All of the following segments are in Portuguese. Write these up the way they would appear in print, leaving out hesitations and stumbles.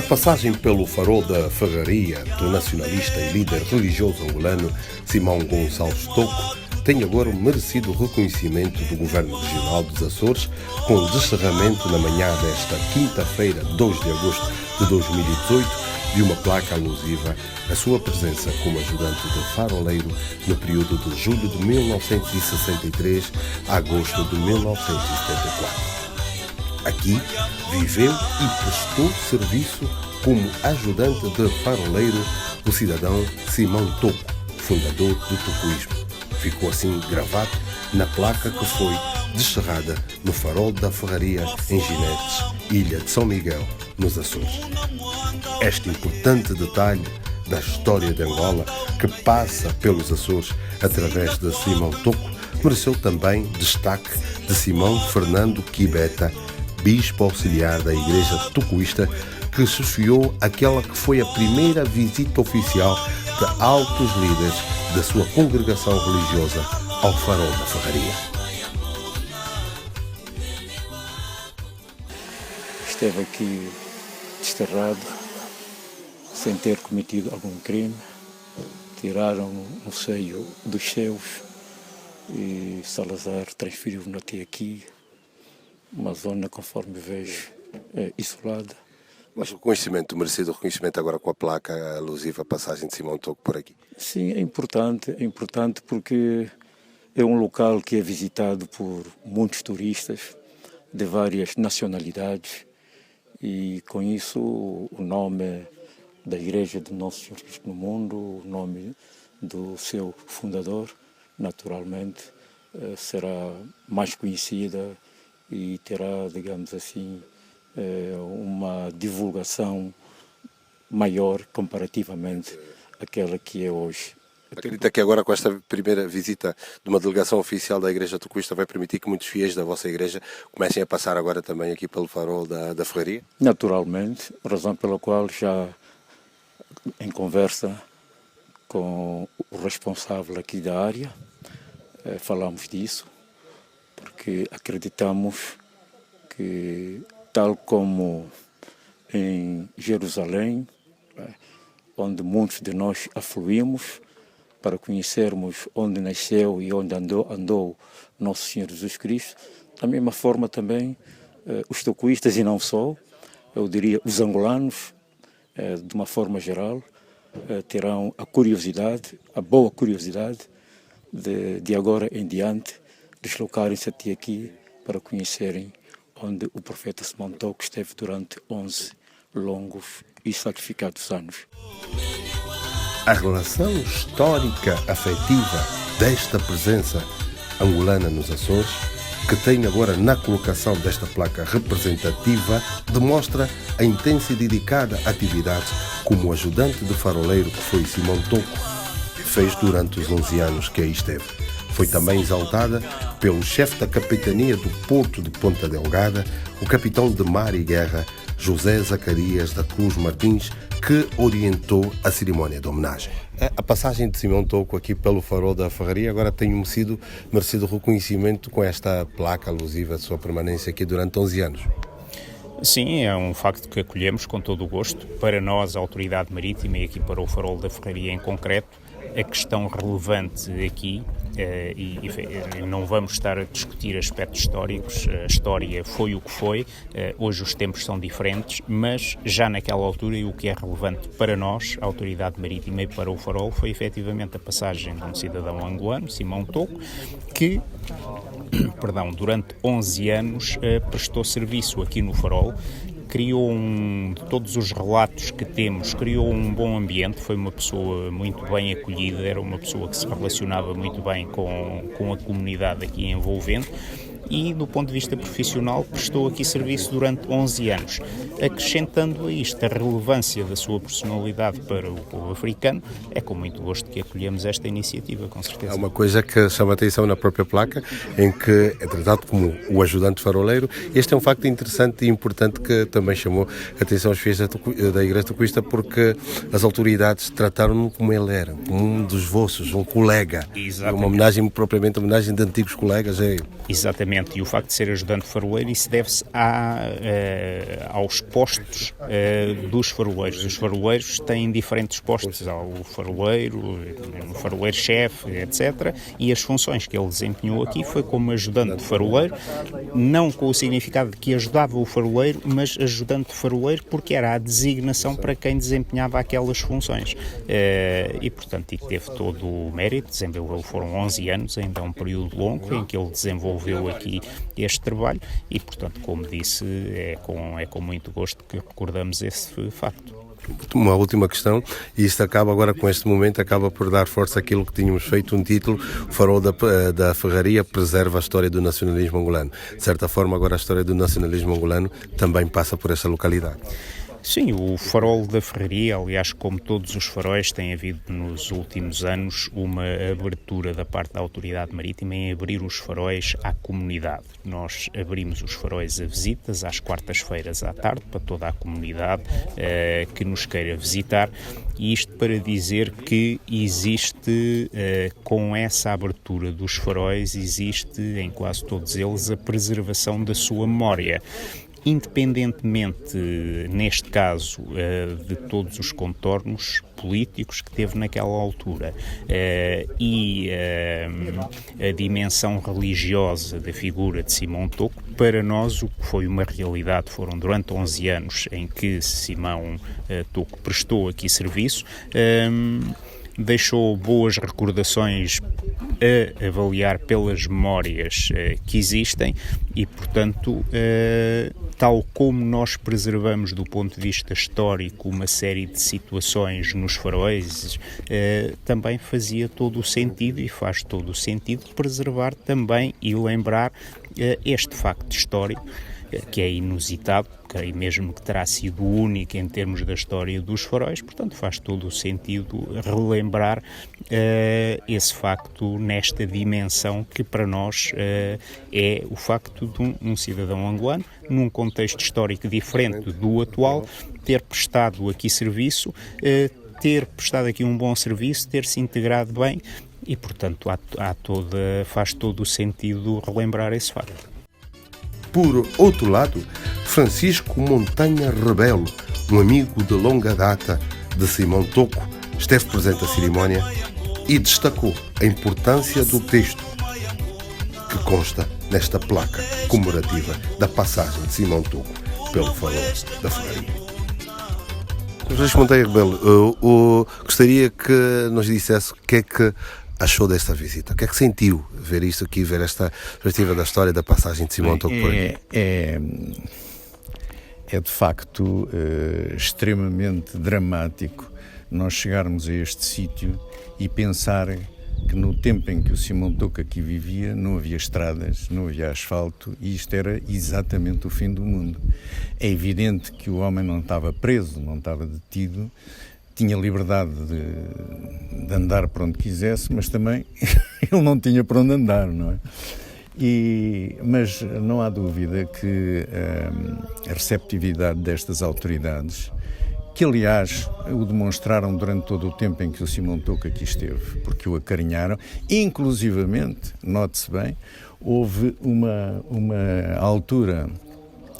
passagem pelo farol da Ferraria do nacionalista e líder religioso angolano Simão Gonçalves Toco tem agora o merecido reconhecimento do Governo Regional dos Açores, com o descerramento na manhã desta quinta-feira, 2 de agosto de 2018, de uma placa alusiva à sua presença como ajudante de faroleiro no período de julho de 1963 a agosto de 1974. Aqui viveu e prestou serviço como ajudante de faroleiro o cidadão Simão Toco, fundador do tocoísmo. Ficou assim gravado na placa que foi descerrada no farol da Ferraria em Ginetes, ilha de São Miguel, nos Açores. Este importante detalhe da história de Angola, que passa pelos Açores através de Simão Toco, mereceu também destaque de Simão Fernando Quibeta, bispo auxiliar da Igreja Tocoísta, que chefiou aquela que foi a primeira visita oficial de altos líderes da sua congregação religiosa ao farol da Ferraria. Esteve aqui desterrado, sem ter cometido algum crime. Tiraram no seio dos seus e Salazar transferiu-no até aqui, uma zona, conforme vejo, isolada. Mas o merecido reconhecimento agora com a placa alusiva à passagem de Simão Toco por aqui. Sim, é importante porque é um local que é visitado por muitos turistas de várias nacionalidades e com isso o nome da Igreja de Nosso Senhor Cristo no Mundo, o nome do seu fundador, naturalmente, será mais conhecida e terá, digamos assim, uma divulgação maior comparativamente àquela que é hoje. Acredita que agora com esta primeira visita de uma delegação oficial da Igreja Tocoísta vai permitir que muitos fiéis da vossa Igreja comecem a passar agora também aqui pelo farol da Ferraria? Naturalmente, razão pela qual já em conversa com o responsável aqui da área, falamos disso, porque acreditamos que, tal como em Jerusalém, onde muitos de nós afluímos para conhecermos onde nasceu e onde andou Nosso Senhor Jesus Cristo, da mesma forma também os tocoístas e não só, eu diria os angolanos, de uma forma geral, terão a curiosidade, a boa curiosidade de agora em diante deslocarem-se até aqui para conhecerem onde o profeta Simão Toco esteve durante 11 longos e sacrificados anos. A relação histórica afetiva desta presença angolana nos Açores, que tem agora na colocação desta placa representativa, demonstra a intensa e dedicada atividade como ajudante de faroleiro que foi Simão Toco fez durante os 11 anos que aí esteve. Foi também exaltada pelo chefe da capitania do Porto de Ponta Delgada, o capitão de mar e guerra, José Zacarias da Cruz Martins, que orientou a cerimónia de homenagem. A passagem de Simão Toco aqui pelo farol da Ferraria agora tem merecido reconhecimento com esta placa alusiva à sua permanência aqui durante 11 anos. Sim, é um facto que acolhemos com todo o gosto. Para nós, a Autoridade Marítima, e aqui para o farol da Ferraria em concreto, a questão relevante aqui, e não vamos estar a discutir aspectos históricos, a história foi o que foi, hoje os tempos são diferentes, mas já naquela altura, e o que é relevante para nós, a Autoridade Marítima, e para o farol, foi efetivamente a passagem de um cidadão angolano, Simão Toco, que durante 11 anos prestou serviço aqui no farol, criou de todos os relatos que temos, criou um bom ambiente, foi uma pessoa muito bem acolhida, era uma pessoa que se relacionava muito bem com a comunidade aqui envolvente e, do ponto de vista profissional, prestou aqui serviço durante 11 anos. Acrescentando a isto a relevância da sua personalidade para o povo africano, é com muito gosto que acolhemos esta iniciativa, com certeza. Há uma coisa que chama a atenção na própria placa, em que é tratado como o ajudante faroleiro. Este é um facto interessante e importante que também chamou a atenção aos fiéis da Igreja Tocoísta, porque as autoridades trataram-no como ele era, como um dos vossos, um colega. Exatamente. Uma homenagem, propriamente homenagem de antigos colegas. Exatamente. Exatamente, e o facto de ser ajudante faroleiro, isso deve-se aos postos dos faroleiros. Os faroleiros têm diferentes postos, há o faroleiro-chefe, etc. E as funções que ele desempenhou aqui foi como ajudante faroleiro, não com o significado de que ajudava o faroleiro, mas ajudante faroleiro porque era a designação para quem desempenhava aquelas funções. E, portanto, teve todo o mérito, foram 11 anos, ainda é um período longo em que ele desenvolveu aqui este trabalho e, portanto, como disse, é com muito gosto que recordamos esse facto. Uma última questão, e isto acaba agora com este momento, acaba por dar força àquilo que tínhamos feito, um título, o Farol da Ferraria preserva a história do nacionalismo angolano. De certa forma, agora a história do nacionalismo angolano também passa por esta localidade. Sim, o Farol da Ferraria, aliás, como todos os faróis, tem havido nos últimos anos uma abertura da parte da autoridade marítima em abrir os faróis à comunidade. Nós abrimos os faróis a visitas às quartas-feiras à tarde para toda a comunidade que nos queira visitar, e isto para dizer que existe, com essa abertura dos faróis, existe em quase todos eles a preservação da sua memória. Independentemente, neste caso, de todos os contornos políticos que teve naquela altura e a dimensão religiosa da figura de Simão Toco, para nós o que foi uma realidade foram durante 11 anos em que Simão Toco prestou aqui serviço, deixou boas recordações a avaliar pelas memórias que existem e, portanto, tal como nós preservamos do ponto de vista histórico uma série de situações nos faróis, também fazia todo o sentido e faz todo o sentido preservar também e lembrar este facto histórico que é inusitado, creio mesmo que terá sido único em termos da história dos faróis, portanto faz todo o sentido relembrar esse facto nesta dimensão que para nós é o facto de um cidadão angolano, num contexto histórico diferente do atual, ter prestado aqui serviço, ter prestado aqui um bom serviço, ter-se integrado bem e, portanto, faz todo o sentido relembrar esse facto. Por outro lado, Francisco Montanha Rebelo, um amigo de longa data de Simão Toco, esteve presente à cerimónia e destacou a importância do texto que consta nesta placa comemorativa da passagem de Simão Toco pelo Farol da Ferraria. Francisco Montanha Rebelo, gostaria que nos dissesse o que é que achou desta visita? O que é que sentiu ver isto aqui, ver esta perspectiva da história da passagem de Simão Toco por aqui? É de facto extremamente dramático nós chegarmos a este sítio e pensar que no tempo em que o Simão Toco aqui vivia não havia estradas, não havia asfalto e isto era exatamente o fim do mundo. É evidente que o homem não estava preso, não estava detido, tinha liberdade de andar por onde quisesse, mas também ele não tinha por onde andar, não é? Mas não há dúvida que a receptividade destas autoridades, que aliás o demonstraram durante todo o tempo em que o Simão Toco aqui esteve, porque o acarinharam, inclusivamente, note-se bem, houve uma altura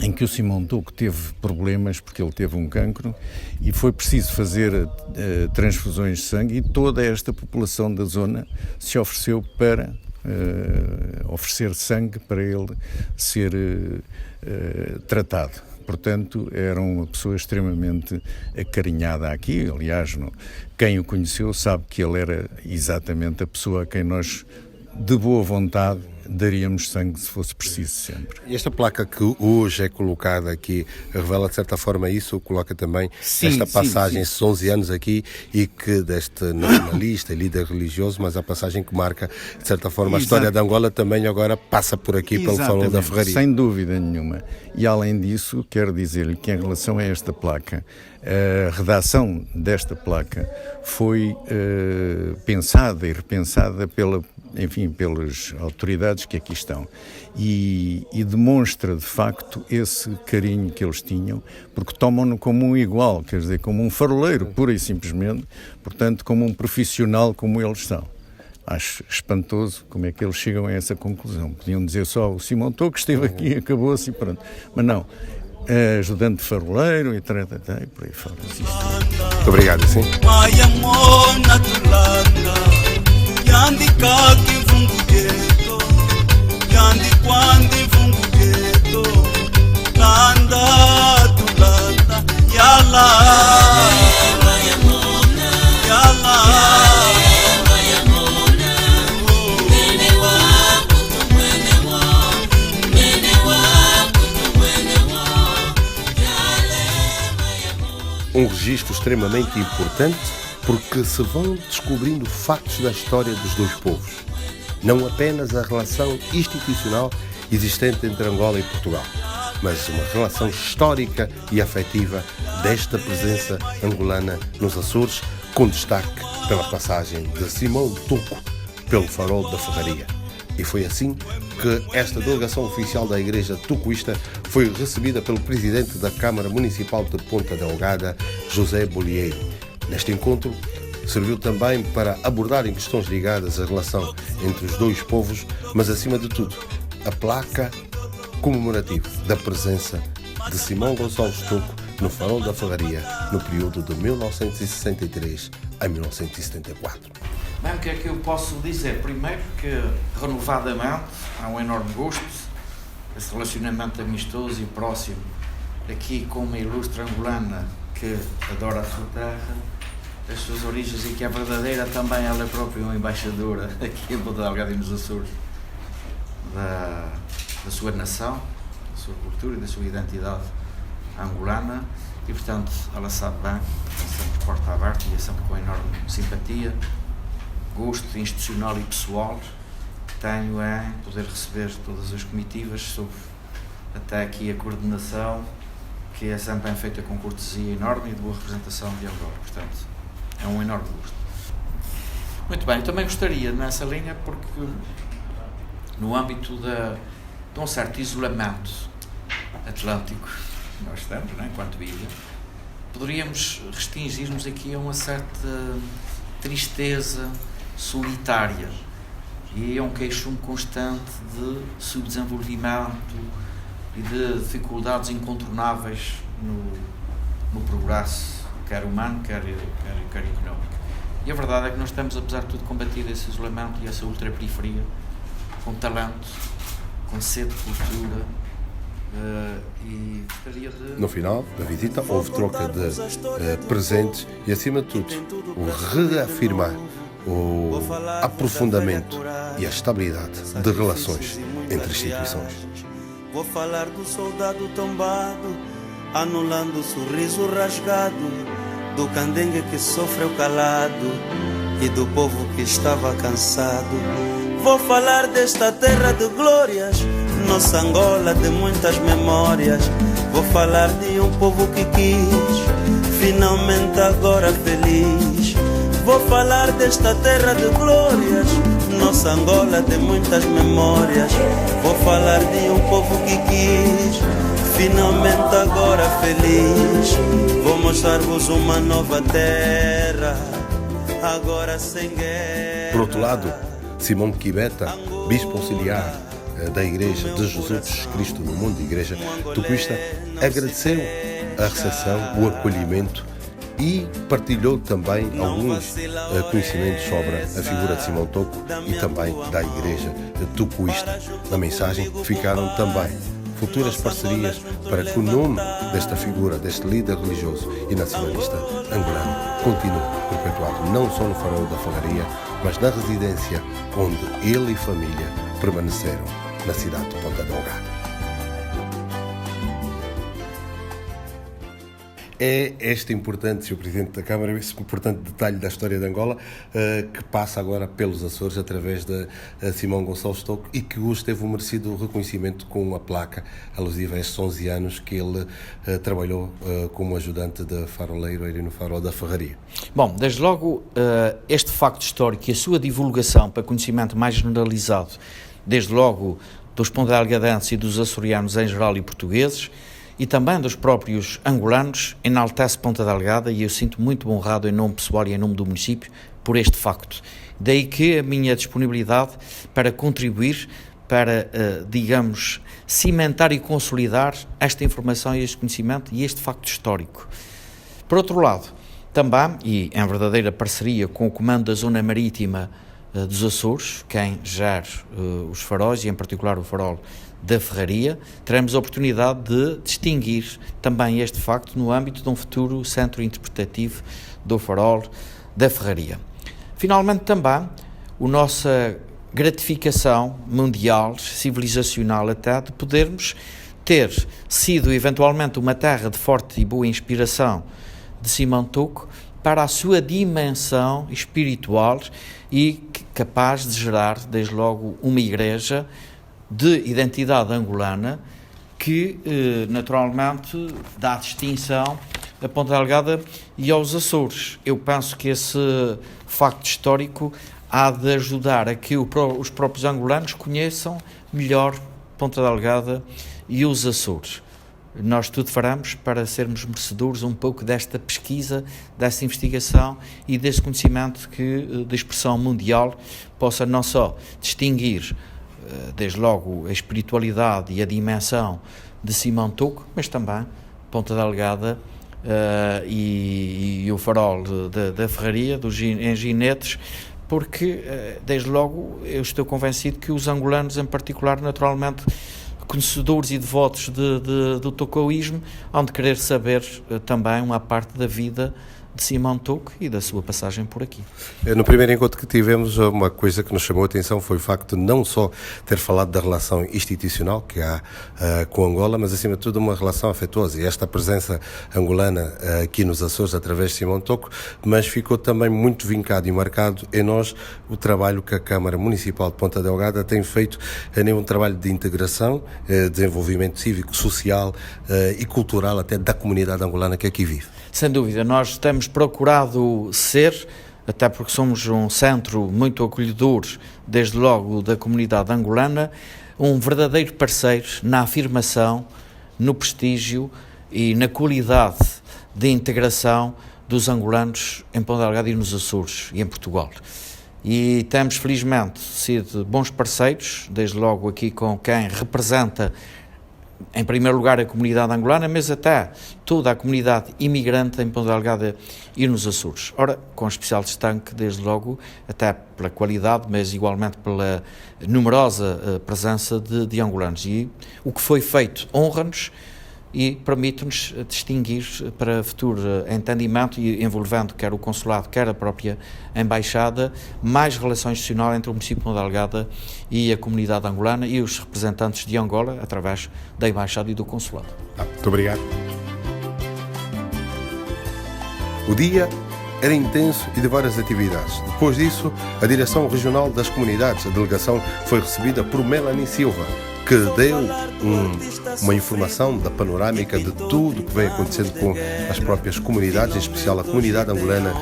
em que o Simão Toco teve problemas porque ele teve um cancro e foi preciso fazer transfusões de sangue e toda esta população da zona se ofereceu para oferecer sangue para ele ser tratado. Portanto, era uma pessoa extremamente acarinhada aqui. Aliás, quem o conheceu sabe que ele era exatamente a pessoa a quem nós, de boa vontade, daríamos sangue se fosse preciso sempre. E esta placa que hoje é colocada aqui revela de certa forma isso, coloca também esta passagem, esses 11 anos aqui e que deste nacionalista e líder religioso, mas a passagem que marca de certa forma a história de Angola também agora passa por aqui pelo Farol da Ferraria. Sem dúvida nenhuma. E além disso, quero dizer-lhe que em relação a esta placa, a redação desta placa foi pensada e repensada pelas autoridades que aqui estão e demonstra de facto esse carinho que eles tinham, porque tomam-no como um igual, quer dizer, como um faroleiro, pura e simplesmente, portanto como um profissional como eles são. Acho espantoso como é que eles chegam a essa conclusão. Podiam dizer só o Simão Toco esteve aqui, acabou-se e pronto. Mas não, é ajudante de faroleiro e por aí fora. Muito obrigado, sim. Um registro extremamente importante porque se vão descobrindo factos da história dos dois povos, não apenas a relação institucional existente entre Angola e Portugal, mas uma relação histórica e afetiva desta presença angolana nos Açores, com destaque pela passagem de Simão Toco pelo Farol da Ferraria. E foi assim que esta delegação oficial da Igreja Tocoísta foi recebida pelo presidente da Câmara Municipal de Ponta Delgada, José Bolieiro. Neste encontro, serviu também para abordar em questões ligadas à relação entre os dois povos, mas acima de tudo, a placa comemorativa da presença de Simão Gonçalves Toco no Farol da Ferraria no período de 1963 a 1974. Bem, o que é que eu posso dizer? Primeiro que, renovadamente, há um enorme gosto, esse relacionamento amistoso e próximo aqui com uma ilustre angolana que adora a sua terra, as suas origens e que é verdadeira também ela própria uma embaixadora aqui em Ponta Delgada e nos Açores da sua nação, da sua cultura e da sua identidade angolana e, portanto, ela sabe bem, sempre porta aberta e é sempre com enorme simpatia, gosto institucional e pessoal que tenho em poder receber todas as comitivas sob até aqui a coordenação que é sempre bem feita com cortesia enorme e de boa representação de Angola, portanto é um enorme gosto. Muito bem, eu também gostaria nessa linha porque no âmbito de um certo isolamento atlântico que nós estamos, né, enquanto ilha, poderíamos restringir-nos aqui a uma certa tristeza solitária e é um queixume constante de subdesenvolvimento e de dificuldades incontornáveis no progresso, quer humano, quer económico. E a verdade é que nós estamos, apesar de tudo, combater esse isolamento e essa ultraperiferia com talento, com sede de cultura e gostaria de... No final da visita houve troca de presentes e, acima de tudo, o reafirmar o aprofundamento e a estabilidade de relações entre instituições. Vou falar do soldado tombado, anulando o sorriso rasgado, do candengue que sofreu calado e do povo que estava cansado. Vou falar desta terra de glórias, nossa Angola de muitas memórias. Vou falar de um povo que quis, finalmente agora feliz. Vou falar desta terra de glórias, nossa Angola de muitas memórias. Vou falar de um povo que quis, finalmente agora feliz. Vou mostrar-vos uma nova terra, agora sem guerra. Por outro lado, Simão Quibeta, bispo auxiliar da Igreja de Jesus Cristo no Mundo, Igreja Tocoísta, agradeceu a recepção, o acolhimento e partilhou também alguns conhecimentos sobre a figura de Simão Toco e também da Igreja Tocoísta. Na mensagem ficaram também futuras parcerias para que o nome desta figura, deste líder religioso e nacionalista angolano, continue perpetuado não só no Farol da Ferraria, mas na residência onde ele e família permaneceram, na cidade de Ponta Delgada. É este importante, Sr. Presidente da Câmara, esse importante detalhe da história de Angola que passa agora pelos Açores através de Simão Gonçalves Toco e que hoje teve um merecido reconhecimento com uma placa alusiva a estes 11 anos que ele trabalhou como ajudante de faroleiro ali no Farol da Ferraria. Bom, desde logo este facto histórico e a sua divulgação para conhecimento mais generalizado, desde logo dos ponta-delgadenses e dos açorianos em geral e portugueses, e também dos próprios angolanos, enaltece Ponta Delgada e eu sinto muito honrado em nome pessoal e em nome do município por este facto. Daí que a minha disponibilidade para contribuir, para, digamos, cimentar e consolidar esta informação e este conhecimento e este facto histórico. Por outro lado, também, e em verdadeira parceria com o Comando da Zona Marítima dos Açores, quem gera os faróis, e em particular o farol da Ferraria, teremos a oportunidade de distinguir também este facto no âmbito de um futuro centro interpretativo do farol da Ferraria. Finalmente também, a nossa gratificação mundial, civilizacional até, de podermos ter sido eventualmente uma terra de forte e boa inspiração de Simão Toco para a sua dimensão espiritual e capaz de gerar, desde logo, uma igreja de identidade angolana que, naturalmente, dá distinção a Ponta Delgada e aos Açores. Eu penso que esse facto histórico há de ajudar a que os próprios angolanos conheçam melhor Ponta Delgada e os Açores. Nós tudo faremos para sermos merecedores um pouco desta pesquisa, dessa investigação e desse conhecimento que, de expressão mundial, possa não só distinguir, desde logo, a espiritualidade e a dimensão de Simão Toco, mas também Ponta Delgada e o farol da Ferraria, em Ginetes, porque, desde logo, eu estou convencido que os angolanos, em particular, naturalmente, conhecedores e devotos do tocoísmo, hão de querer saber também uma parte da vida de Simão Toco e da sua passagem por aqui. No primeiro encontro que tivemos, uma coisa que nos chamou a atenção foi o facto de não só ter falado da relação institucional que há com Angola, mas acima de tudo uma relação afetuosa. E esta presença angolana aqui nos Açores através de Simão Toco, mas ficou também muito vincado e marcado em nós o trabalho que a Câmara Municipal de Ponta Delgada tem feito um trabalho de integração, desenvolvimento cívico, social e cultural até da comunidade angolana que aqui vive. Sem dúvida, nós temos procurado ser, até porque somos um centro muito acolhedor, desde logo da comunidade angolana, um verdadeiro parceiro na afirmação, no prestígio e na qualidade de integração dos angolanos em Ponta Delgada e nos Açores e em Portugal. E temos, felizmente, sido bons parceiros, desde logo aqui com quem representa, em primeiro lugar, a comunidade angolana, mas até toda a comunidade imigrante em Ponta Delgada e nos Açores. Ora, com especial destaque, desde logo, até pela qualidade, mas igualmente pela numerosa presença de angolanos. E o que foi feito honra-nos e permite-nos distinguir para futuro entendimento, e envolvendo quer o consulado, quer a própria embaixada, mais relação institucional entre o município de Ponta Delgada e a comunidade angolana e os representantes de Angola, através da embaixada e do consulado. Muito obrigado. O dia era intenso e de várias atividades. Depois disso, a Direção Regional das Comunidades, a delegação, foi recebida por Melanie Silva, que deu uma informação da panorâmica de tudo que vem acontecendo com as próprias comunidades, em especial a comunidade angolana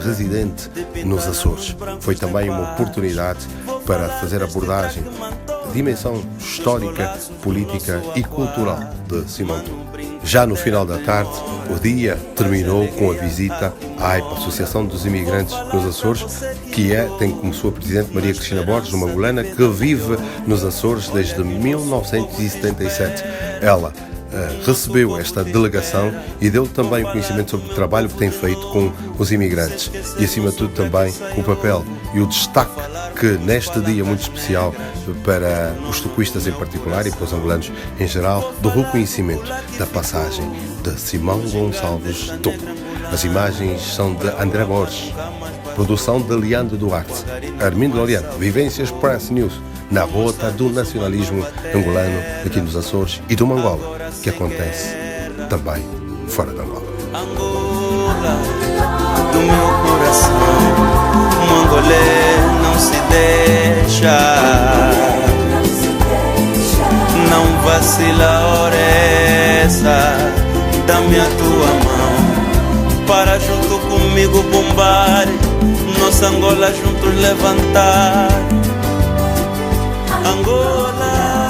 residente nos Açores. Foi também uma oportunidade para fazer abordagem da dimensão histórica, política e cultural de Simão Toco. Já no final da tarde, o dia terminou com a visita à AIPA, Associação dos Imigrantes nos Açores, que tem como sua presidente Maria Cristina Borges, uma angolana que vive nos Açores desde 1977. Ela recebeu esta delegação e deu também conhecimento sobre o trabalho que tem feito com os imigrantes e, acima de tudo, também o papel e o destaque que, neste dia muito especial para os tocoístas em particular e para os angolanos em geral, do reconhecimento da passagem de Simão Gonçalves Toco. As imagens são de André Borges, produção de Leandro Duarte, Armindo Loriano, Vivências Press News, na rota do nacionalismo angolano aqui nos Açores e do Angola, que acontece também fora de Angola. Angola, do meu coração, mongolê não se deixa, não vacila a hora essa, dá-me a tua mão, para junto comigo bombar, nossa Angola juntos levantar. Angola.